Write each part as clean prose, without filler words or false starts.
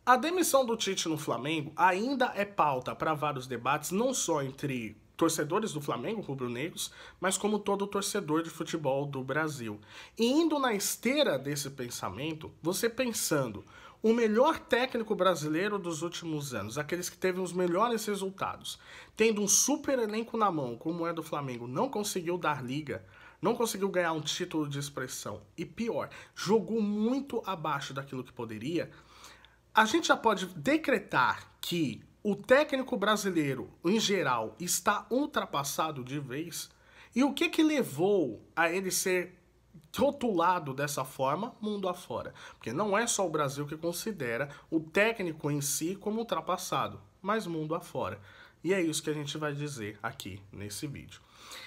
A demissão do Tite no Flamengo ainda é pauta para vários debates, não só entre torcedores do Flamengo, rubro-negros, mas como todo torcedor de futebol do Brasil. E indo na esteira desse pensamento, você pensando, o melhor técnico brasileiro dos últimos anos, aqueles que teve os melhores resultados, tendo um super elenco na mão, como é do Flamengo, não conseguiu dar liga, não conseguiu ganhar um título de expressão e pior, jogou muito abaixo daquilo que poderia, a gente já pode decretar que o técnico brasileiro, em geral, está ultrapassado de vez. E o que levou a ele ser rotulado dessa forma, mundo afora? Porque não é só o Brasil que considera o técnico em si como ultrapassado, mas mundo afora. E é isso que a gente vai dizer aqui nesse vídeo.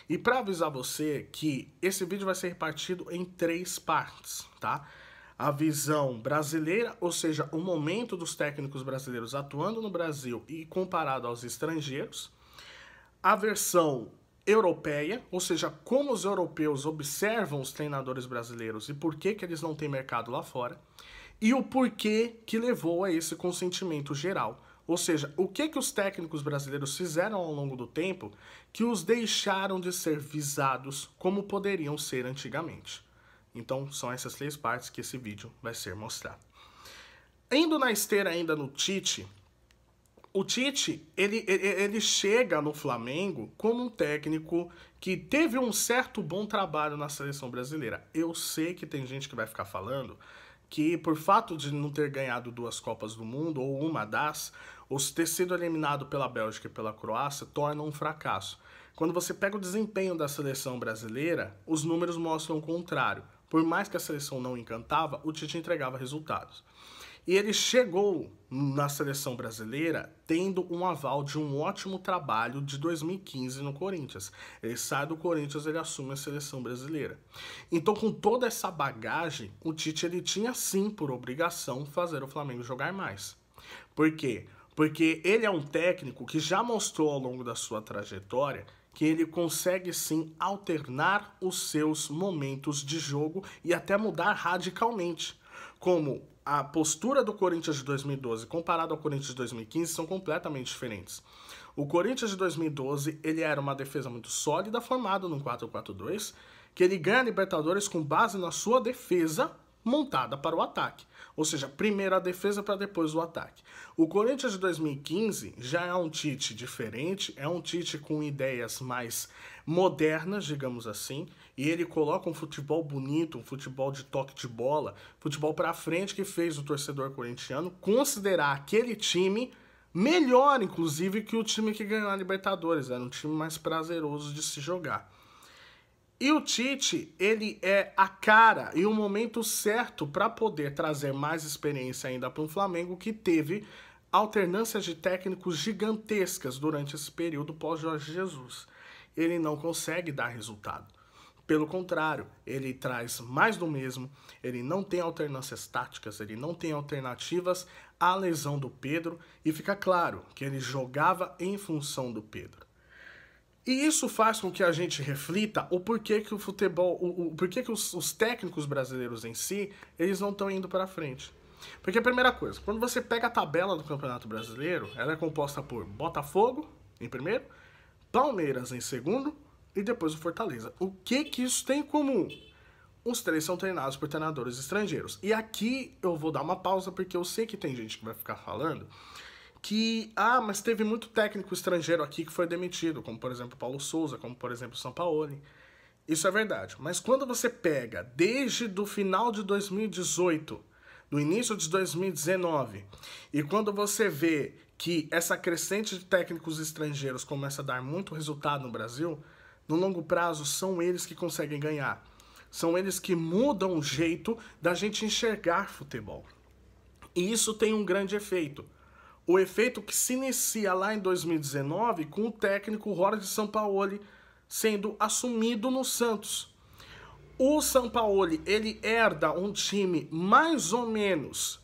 E para avisar você que esse vídeo vai ser repartido em 3 partes, tá? A visão brasileira, ou seja, o momento dos técnicos brasileiros atuando no Brasil e comparado aos estrangeiros. A versão europeia, ou seja, como os europeus observam os treinadores brasileiros e por que eles não têm mercado lá fora. E o porquê que levou a esse consentimento geral. Ou seja, o que os técnicos brasileiros fizeram ao longo do tempo que os deixaram de ser visados como poderiam ser antigamente. Então, são essas 3 partes que esse vídeo vai ser mostrado. Indo na esteira ainda no Tite, o Tite, ele chega no Flamengo como um técnico que teve um certo bom trabalho na seleção brasileira. Eu sei que tem gente que vai ficar falando que por fato de não ter ganhado 2 Copas do Mundo, ou uma das, ou ter sido eliminado pela Bélgica e pela Croácia, torna um fracasso. Quando você pega o desempenho da seleção brasileira, os números mostram o contrário. Por mais que a seleção não encantava, o Tite entregava resultados. E ele chegou na seleção brasileira tendo um aval de um ótimo trabalho de 2015 no Corinthians. Ele sai do Corinthians, ele assume a seleção brasileira. Então, com toda essa bagagem, o Tite ele tinha sim por obrigação fazer o Flamengo jogar mais. Por quê? Porque ele é um técnico que já mostrou ao longo da sua trajetória que ele consegue sim alternar os seus momentos de jogo e até mudar radicalmente. Como a postura do Corinthians de 2012 comparado ao Corinthians de 2015 são completamente diferentes. O Corinthians de 2012 ele era uma defesa muito sólida, formada num 4-4-2, que ele ganha a Libertadores com base na sua defesa montada para o ataque. Ou seja, primeiro a defesa para depois o ataque. O Corinthians de 2015 já é um Tite diferente, é um Tite com ideias mais modernas, digamos assim, e ele coloca um futebol bonito, um futebol de toque de bola, futebol para frente que fez o torcedor corintiano considerar aquele time melhor, inclusive, que o time que ganhou a Libertadores. Era um time mais prazeroso de se jogar. E o Tite, ele é a cara e o momento certo para poder trazer mais experiência ainda para um Flamengo que teve alternâncias de técnicos gigantescas durante esse período pós-Jorge Jesus. Ele não consegue dar resultado. Pelo contrário, ele traz mais do mesmo, ele não tem alternâncias táticas, ele não tem alternativas à lesão do Pedro e fica claro que ele jogava em função do Pedro. E isso faz com que a gente reflita o porquê que o futebol, o porquê que os técnicos brasileiros em si, eles não estão indo para frente. Porque a primeira coisa, quando você pega a tabela do Campeonato Brasileiro, ela é composta por Botafogo em primeiro, Palmeiras em segundo e depois o Fortaleza. O que isso tem em comum? Os 3 são treinados por treinadores estrangeiros. E aqui eu vou dar uma pausa porque eu sei que tem gente que vai ficar falando que, mas teve muito técnico estrangeiro aqui que foi demitido, como por exemplo Paulo Souza, como por exemplo Sampaoli. Isso é verdade, mas quando você pega desde o final de 2018, do início de 2019, e quando você vê que essa crescente de técnicos estrangeiros começa a dar muito resultado no Brasil, no longo prazo são eles que conseguem ganhar. São eles que mudam o jeito da gente enxergar futebol. E isso tem um grande efeito. O efeito que se inicia lá em 2019 com o técnico Jorge Sampaoli sendo assumido no Santos. O Sampaoli, ele herda um time mais ou menos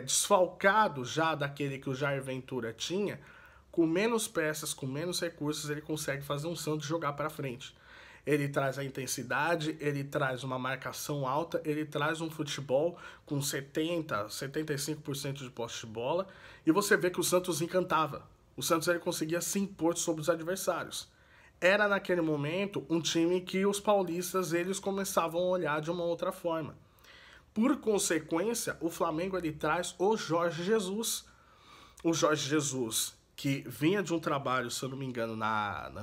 desfalcado já daquele que o Jair Ventura tinha, com menos peças, com menos recursos, ele consegue fazer um Santos jogar para frente. ele traz a intensidade, ele traz uma marcação alta, ele traz um futebol com 70, 75% de posse de bola, e você vê que o Santos encantava. O Santos ele conseguia se impor sobre os adversários. Era naquele momento um time que os paulistas eles começavam a olhar de uma outra forma. Por consequência, o Flamengo ele traz o Jorge Jesus. O Jorge Jesus, que vinha de um trabalho, se eu não me engano,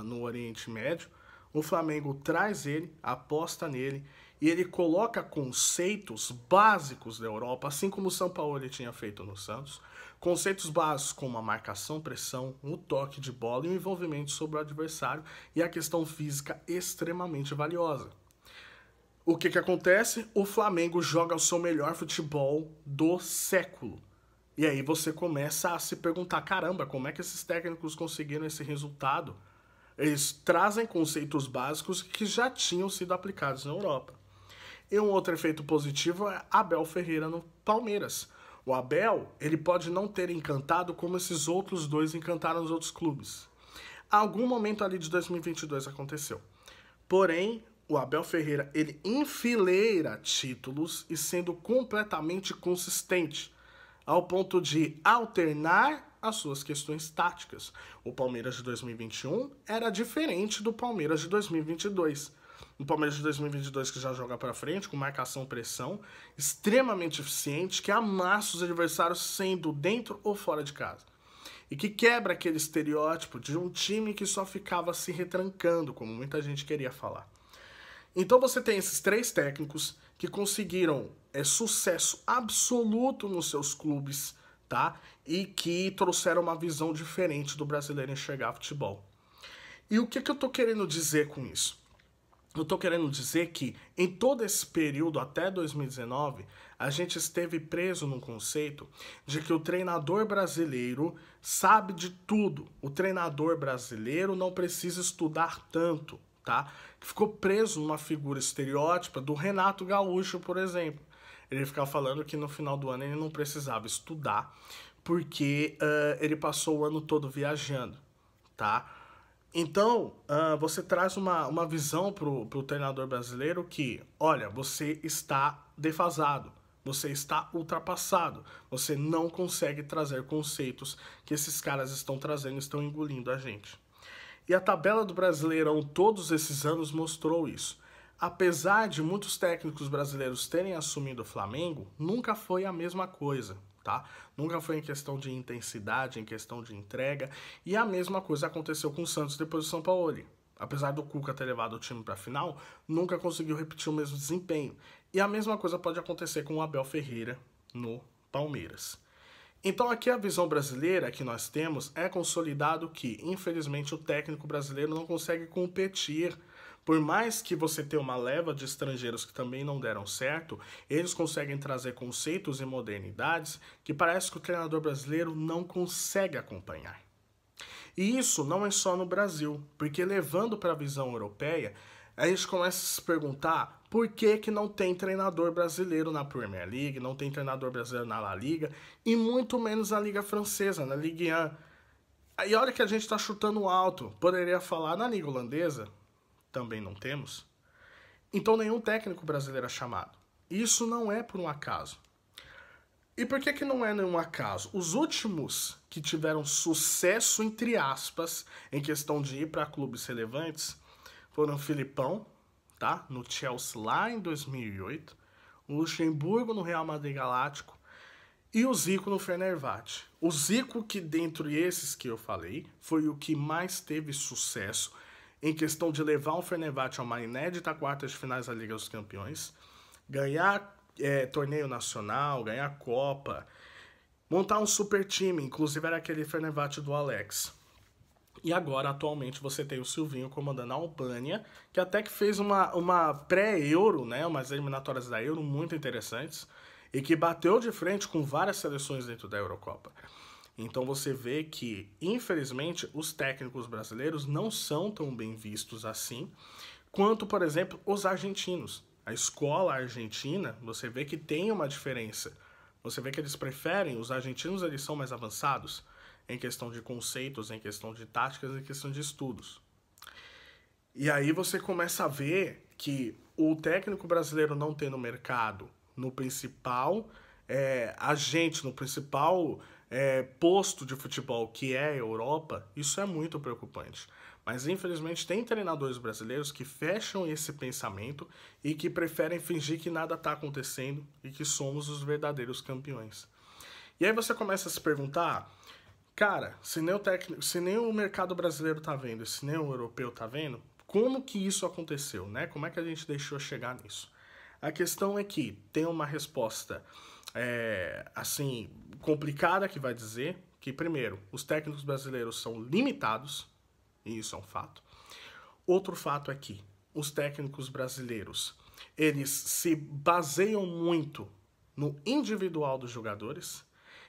no Oriente Médio, o Flamengo traz ele, aposta nele, e ele coloca conceitos básicos da Europa, assim como o Sampaoli tinha feito no Santos, conceitos básicos como a marcação, pressão, o toque de bola e o envolvimento sobre o adversário e a questão física extremamente valiosa. O que acontece? O Flamengo joga o seu melhor futebol do século. E aí você começa a se perguntar, caramba, como é que esses técnicos conseguiram esse resultado? Eles trazem conceitos básicos que já tinham sido aplicados na Europa. E um outro efeito positivo é Abel Ferreira no Palmeiras. O Abel, ele pode não ter encantado como esses outros dois encantaram os outros clubes. Algum momento ali de 2022 aconteceu. Porém, o Abel Ferreira, ele enfileira títulos e sendo completamente consistente, ao ponto de alternar as suas questões táticas. O Palmeiras de 2021 era diferente do Palmeiras de 2022. O Palmeiras de 2022 que já joga para frente, com marcação pressão, extremamente eficiente, que amassa os adversários sendo dentro ou fora de casa. E que quebra aquele estereótipo de um time que só ficava se retrancando, como muita gente queria falar. Então você tem esses três técnicos que conseguiram sucesso absoluto nos seus clubes, tá? E que trouxeram uma visão diferente do brasileiro enxergar futebol. E o que eu tô querendo dizer com isso? Eu tô querendo dizer que em todo esse período, até 2019, a gente esteve preso num conceito de que o treinador brasileiro sabe de tudo. O treinador brasileiro não precisa estudar tanto, tá? Ficou preso numa figura estereótipa do Renato Gaúcho, por exemplo. Ele ficava falando que no final do ano ele não precisava estudar, porque ele passou o ano todo viajando, tá? Então, você traz uma visão pro treinador brasileiro que, olha, você está defasado, você está ultrapassado, você não consegue trazer conceitos que esses caras estão trazendo, estão engolindo a gente. E a tabela do Brasileirão todos esses anos mostrou isso. Apesar de muitos técnicos brasileiros terem assumido o Flamengo, nunca foi a mesma coisa, tá? Nunca foi em questão de intensidade, em questão de entrega. E a mesma coisa aconteceu com o Santos depois do Sampaoli. Apesar do Cuca ter levado o time para a final, nunca conseguiu repetir o mesmo desempenho. E a mesma coisa pode acontecer com o Abel Ferreira no Palmeiras. Então aqui a visão brasileira que nós temos é consolidado que, infelizmente, o técnico brasileiro não consegue competir. Por mais que você tenha uma leva de estrangeiros que também não deram certo, eles conseguem trazer conceitos e modernidades que parece que o treinador brasileiro não consegue acompanhar. E isso não é só no Brasil, porque levando para a visão europeia, a gente começa a se perguntar por que não tem treinador brasileiro na Premier League, não tem treinador brasileiro na La Liga, e muito menos na Liga Francesa, na Ligue 1. E olha que a gente está chutando alto, poderia falar na Liga Holandesa, também não temos. Então nenhum técnico brasileiro é chamado. Isso não é por um acaso. E por que não é nenhum acaso? Os últimos que tiveram sucesso, entre aspas, em questão de ir para clubes relevantes, foram o Filipão, tá? No Chelsea lá em 2008, o Luxemburgo no Real Madrid Galáctico e o Zico no Fenerbahçe. O Zico, que dentre esses que eu falei, foi o que mais teve sucesso em questão de levar o Fenerbahçe a uma inédita quarta de finais da Liga dos Campeões, ganhar torneio nacional, ganhar Copa, montar um super time, inclusive era aquele Fenerbahçe do Alex. E agora, atualmente, você tem o Silvinho comandando a Albânia, que até que fez uma pré-Euro, né, umas eliminatórias da Euro muito interessantes, e que bateu de frente com várias seleções dentro da Eurocopa. Então você vê que, infelizmente, os técnicos brasileiros não são tão bem vistos assim, quanto, por exemplo, os argentinos. A escola argentina, você vê que tem uma diferença. Você vê que eles preferem, os argentinos eles são mais avançados em questão de conceitos, em questão de táticas, em questão de estudos. E aí você começa a ver que o técnico brasileiro não tem no mercado, no principal agente, no principal posto de futebol, que é a Europa, isso é muito preocupante. Mas infelizmente tem treinadores brasileiros que fecham esse pensamento e que preferem fingir que nada está acontecendo e que somos os verdadeiros campeões. E aí você começa a se perguntar, cara, se nem o mercado brasileiro tá vendo, se nem o europeu tá vendo, como que isso aconteceu, né? Como é que a gente deixou chegar nisso? A questão é que tem uma resposta, assim, complicada que vai dizer que, primeiro, os técnicos brasileiros são limitados, e isso é um fato. Outro fato é que os técnicos brasileiros, eles se baseiam muito no individual dos jogadores,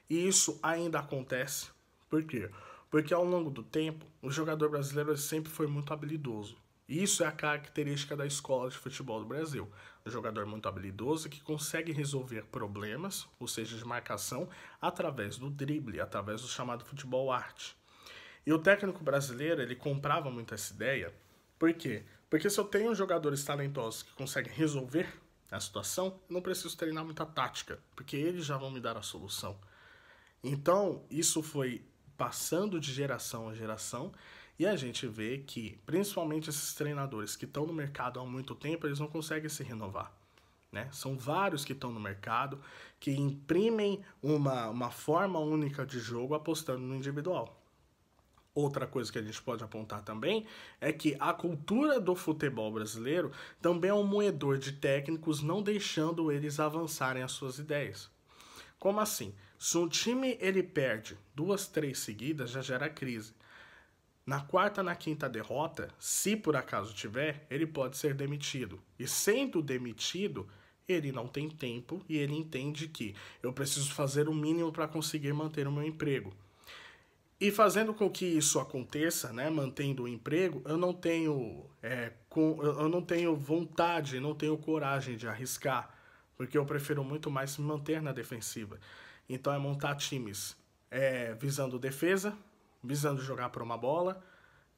e isso ainda acontece. Por quê? Porque ao longo do tempo, o jogador brasileiro sempre foi muito habilidoso. E isso é a característica da escola de futebol do Brasil. Um jogador muito habilidoso que consegue resolver problemas, ou seja, de marcação, através do drible, através do chamado futebol arte. E o técnico brasileiro, ele comprava muito essa ideia. Por quê? Porque se eu tenho jogadores talentosos que conseguem resolver a situação, eu não preciso treinar muita tática, porque eles já vão me dar a solução. Então, isso foi passando de geração a geração, e a gente vê que, principalmente esses treinadores que estão no mercado há muito tempo, eles não conseguem se renovar. Né? São vários que estão no mercado, que imprimem uma forma única de jogo apostando no individual. Outra coisa que a gente pode apontar também é que a cultura do futebol brasileiro também é um moedor de técnicos, não deixando eles avançarem as suas ideias. Como assim? Se um time ele perde 2, 3 seguidas, já gera crise. Na quarta, na quinta derrota, se por acaso tiver, ele pode ser demitido. E sendo demitido, ele não tem tempo e ele entende que eu preciso fazer o mínimo para conseguir manter o meu emprego. E fazendo com que isso aconteça, né, mantendo o emprego, eu não tenho vontade, não tenho coragem de arriscar, porque eu prefiro muito mais me manter na defensiva. Então é montar times visando defesa, visando jogar por uma bola,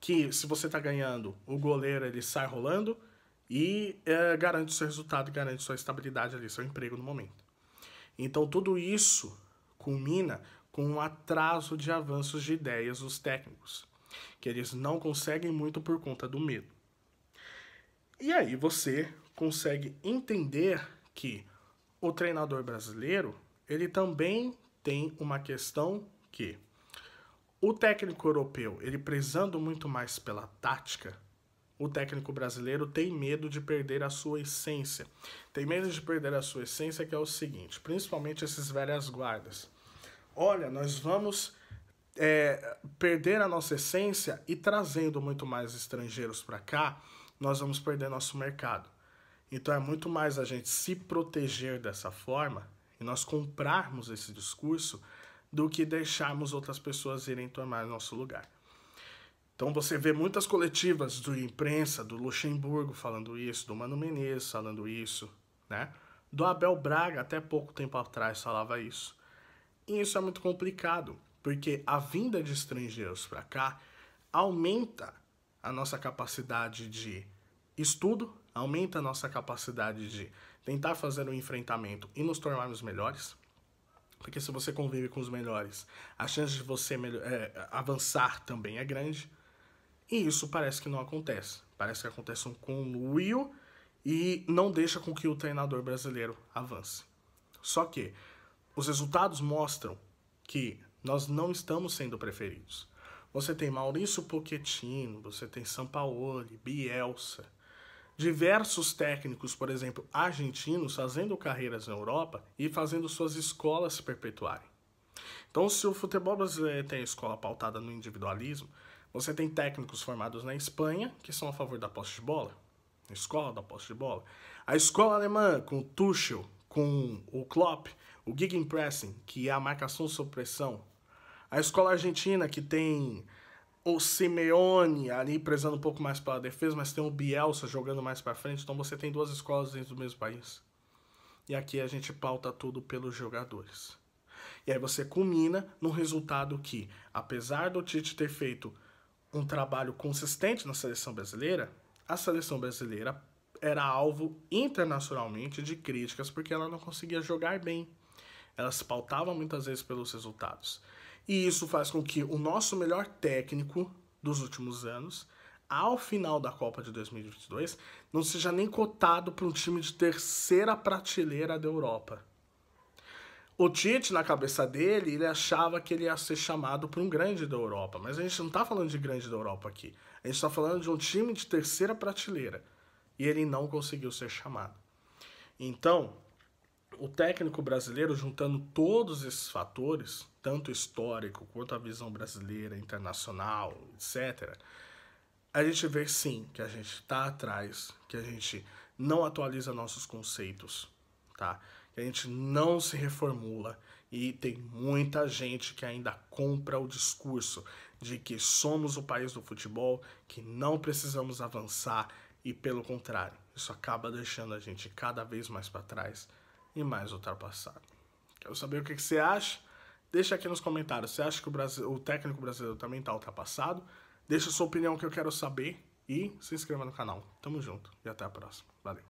que se você está ganhando, o goleiro ele sai rolando e garante o seu resultado, garante sua estabilidade ali, seu emprego no momento. Então tudo isso culmina com um atraso de avanços de ideias dos técnicos, que eles não conseguem muito por conta do medo. E aí você consegue entender que o treinador brasileiro, ele também tem uma questão que o técnico europeu, ele prezando muito mais pela tática, o técnico brasileiro tem medo de perder a sua essência. Tem medo de perder a sua essência, que é o seguinte, principalmente esses velhas guardas. Olha, nós vamos perder a nossa essência e trazendo muito mais estrangeiros para cá, nós vamos perder nosso mercado. Então é muito mais a gente se proteger dessa forma e nós comprarmos esse discurso do que deixarmos outras pessoas irem tomar nosso lugar. Então você vê muitas coletivas de imprensa, do Luxemburgo falando isso, do Mano Menezes falando isso, né? Do Abel Braga até pouco tempo atrás falava isso. E isso é muito complicado, porque a vinda de estrangeiros para cá aumenta a nossa capacidade de estudo, aumenta a nossa capacidade de tentar fazer um enfrentamento e nos tornarmos melhores. Porque se você convive com os melhores, a chance de você avançar também é grande. E isso parece que não acontece. Parece que acontece um conluio e não deixa com que o treinador brasileiro avance. Só que os resultados mostram que nós não estamos sendo preferidos. Você tem Maurício Pochettino, você tem Sampaoli, Bielsa, diversos técnicos, por exemplo, argentinos, fazendo carreiras na Europa e fazendo suas escolas se perpetuarem. Então, se o futebol brasileiro tem a escola pautada no individualismo, você tem técnicos formados na Espanha que são a favor da posse de bola, a escola da posse de bola. A escola alemã, com o Tuchel, com o Klopp, o Gegenpressing, que é a marcação sob pressão. A escola argentina, que tem o Simeone ali prezando um pouco mais pela defesa, mas tem o Bielsa jogando mais para frente. Então você tem duas escolas dentro do mesmo país. E aqui a gente pauta tudo pelos jogadores. E aí você culmina num resultado que, apesar do Tite ter feito um trabalho consistente na seleção brasileira, a seleção brasileira era alvo internacionalmente de críticas porque ela não conseguia jogar bem. Ela se pautava muitas vezes pelos resultados. E isso faz com que o nosso melhor técnico dos últimos anos, ao final da Copa de 2022, não seja nem cotado para um time de terceira prateleira da Europa. O Tite, na cabeça dele, ele achava que ele ia ser chamado para um grande da Europa. Mas a gente não está falando de grande da Europa aqui. A gente está falando de um time de terceira prateleira. E ele não conseguiu ser chamado. Então, o técnico brasileiro, juntando todos esses fatores, tanto histórico quanto a visão brasileira, internacional, etc., a gente vê sim que a gente está atrás, que a gente não atualiza nossos conceitos, tá? Que a gente não se reformula e tem muita gente que ainda compra o discurso de que somos o país do futebol, que não precisamos avançar e pelo contrário, isso acaba deixando a gente cada vez mais para trás e mais ultrapassado. Quero saber o que você acha? Deixa aqui nos comentários. Você acha que o técnico brasileiro também está ultrapassado? Deixa a sua opinião que eu quero saber e se inscreva no canal. Tamo junto e até a próxima. Valeu.